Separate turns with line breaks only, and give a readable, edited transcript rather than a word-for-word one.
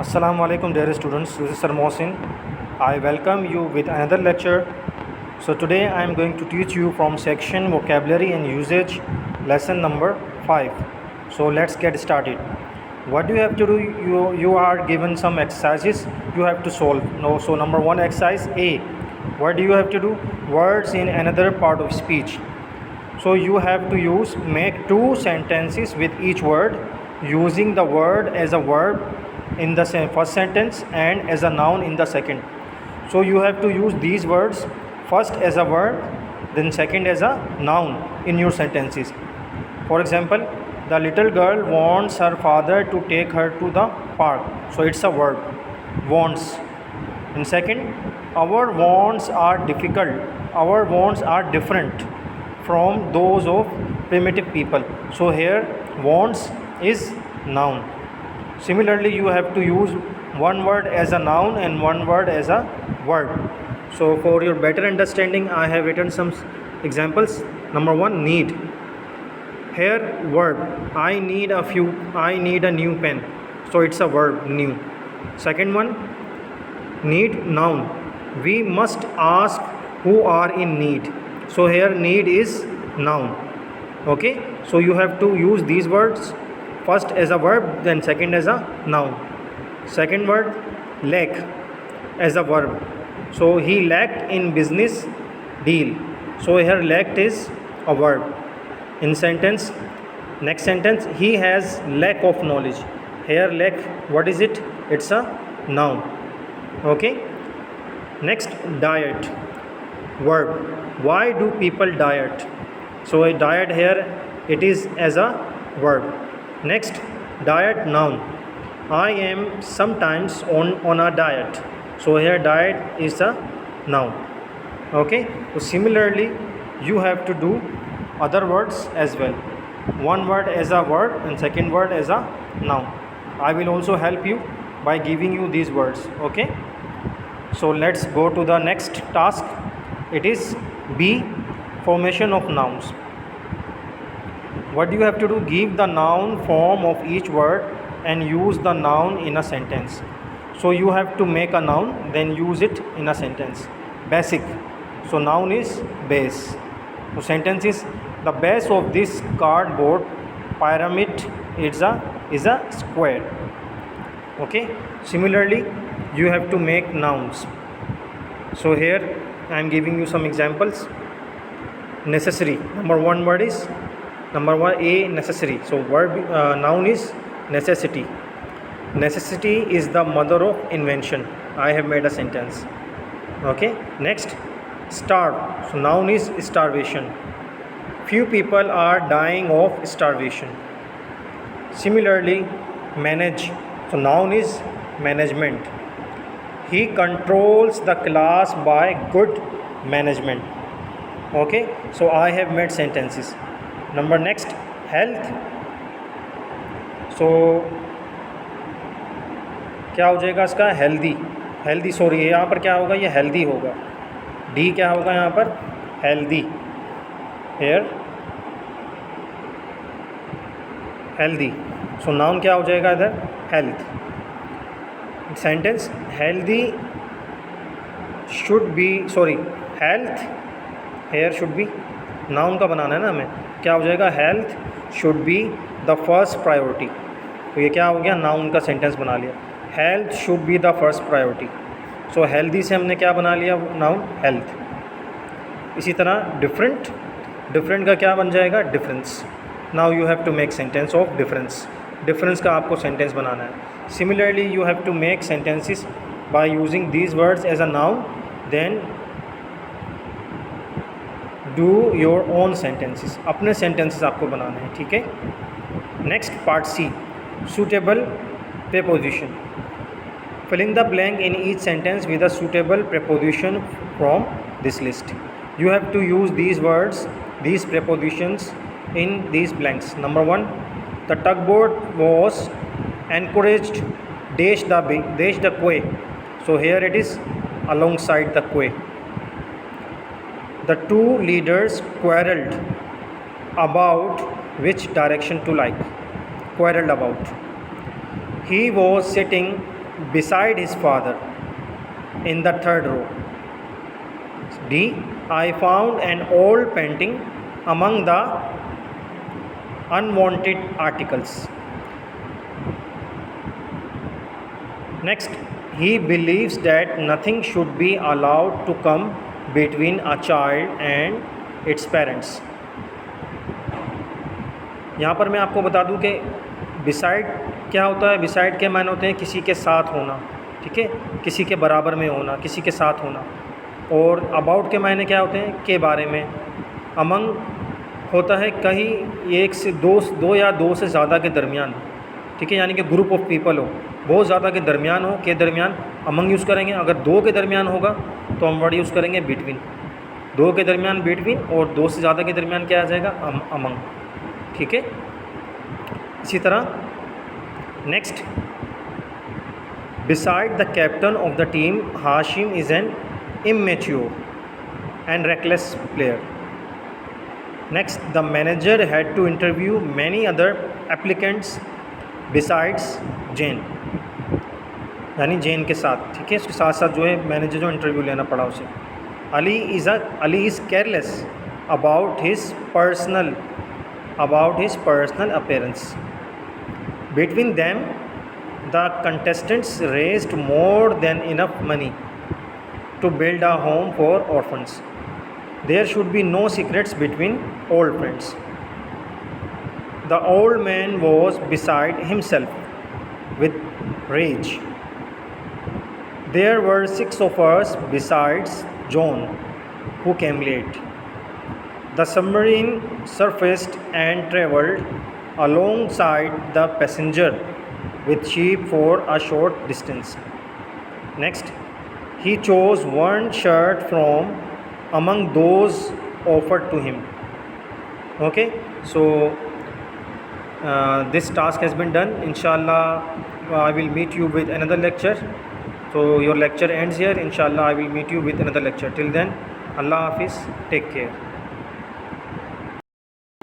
Assalamu alaikum dear students, this is Sir Mohsin. I welcome you with another lecture. So today I am going to teach you from section vocabulary and usage lesson number 5. So let's get started. What do you have to do? You are given some exercises you have to solve. No, so number 1 exercise A. What do you have to do? Words in another part of speech. So you have to make 2 sentences with each word using the word as a verb in the first sentence and as a noun in the second. So you have to use these words first as a verb, then second as a noun in your sentences. For example, the little girl wants her father to take her to the park. So it's a verb, wants. And second, our wants are difficult. Our wants are different from those of primitive people. So here wants is noun. Similarly, you have to use one word as a noun and one word as a verb. So for your better understanding, I have written some examples. Number 1, need. Here verb, I need a new pen. So it's a verb, new. Second one, need, noun. We must ask who are in need. So here need is noun. Okay, so you have to use these words first as a verb, then second as a noun. Second word, lack, as a verb. So he lacked in business deal. So here lacked is a verb. In sentence, next sentence, he has lack of knowledge. Here lack, what is it? It's a noun. Okay. Next, diet, verb. Why do people diet? So a diet here, it is as a verb. Next, diet, noun. I am sometimes on a diet. So here diet is a noun. Okay. So similarly, you have to do other words as well. One word as a verb and second word as a noun. I will also help you by giving you these words. Okay. So let's go to the next task. It is B, formation of nouns. What do you have to do? Give the noun form of each word and use the noun in a sentence. So you have to make a noun, then use it in a sentence. Basic. So noun is base. So sentence is, the base of this cardboard pyramid is a square. Okay. Similarly, you have to make nouns. So here I am giving you some examples. Necessary. Number 1 word is number 1 A, necessary. So verb, noun is necessity. Necessity is the mother of invention. I have made a sentence. Okay. Next, starve. So noun is starvation. Few people are dying of starvation. Similarly, manage. So noun is management. He controls the class by good management. Okay. So I have made sentences. Number next, health. So क्या हो जाएगा इसका? Healthy sorry, यहाँ पर क्या होगा? ये healthy होगा. डी क्या होगा यहाँ पर? Healthy. Hair healthy. So noun क्या हो जाएगा इधर? Health. Sentence, healthy should be, sorry health, hair should be, noun का बनाना है ना हमें. क्या हो जाएगा? Health should be the first priority. तो ये क्या हो गया? नाउन का सेंटेंस बना लिया. Health should be the first priority. So healthy से हमने क्या बना लिया? Noun health. इसी तरह डिफरेंट का क्या बन जाएगा? Difference. Now you have to make sentence of difference का आपको सेंटेंस बनाना है. Similarly you have to make sentences by using these words as a noun, then do your own sentences. अपने सेंटेंसेस आपको बनाने हैं. ठीक है. Next part C, suitable preposition. Fill in the blank in each sentence with a suitable preposition from this list. You have to use these words, these prepositions in these blanks. Number 1, the tugboat was encouraged dash the quay. So here it is alongside the quay. The 2 leaders quarreled about which direction to like. Quarreled about. He was sitting beside his father in the third row. D. I found an old painting among the unwanted articles. Next, he believes that nothing should be allowed to come between a child and its parents. यहाँ पर मैं आपको बता दूं कि beside क्या होता है। बिसाइड के मायने होते हैं किसी के साथ होना, ठीक है, किसी के बराबर में होना, किसी के साथ होना। और अबाउट के मायने क्या होते हैं, के बारे में। अमंग होता है कहीं एक से दो या दो से ज़्यादा के दरमियान, ठीक है, यानी कि ग्रुप ऑफ पीपल हो, बहुत ज़्यादा के दरमियान हो, के दरमियान अमंग यूज़ करेंगे। अगर दो के दरमियान होगा तो हम वर्ड यूज़ करेंगे बिटवीन। दो के दरमियान बिटवीन और दो से ज़्यादा के दरमियान क्या आ जाएगा, अमंग, ठीक है। इसी तरह next, beside the captain of the team Hashim is an immature and reckless player. Next, the manager had to interview many other applicants besides Jane, यानी जेन के साथ, ठीक है, उसके साथ साथ जो है मैनेजर जो इंटरव्यू लेना पड़ा उसे। Ali is careless about his personal appearance. Between them, the contestants raised more than enough money to build a home for orphans. There should be no secrets between old friends. The old man was beside himself with rage. There were 6 of us besides John, who came late. The submarine surfaced and traveled alongside the passenger with sheep for a short distance. Next, he chose one shirt from among those offered to him. Okay, so this task has been done. Inshallah, I will meet you with another lecture. So your lecture ends here. Inshallah, I will meet you with another lecture. Till then, Allah Hafiz. Take care.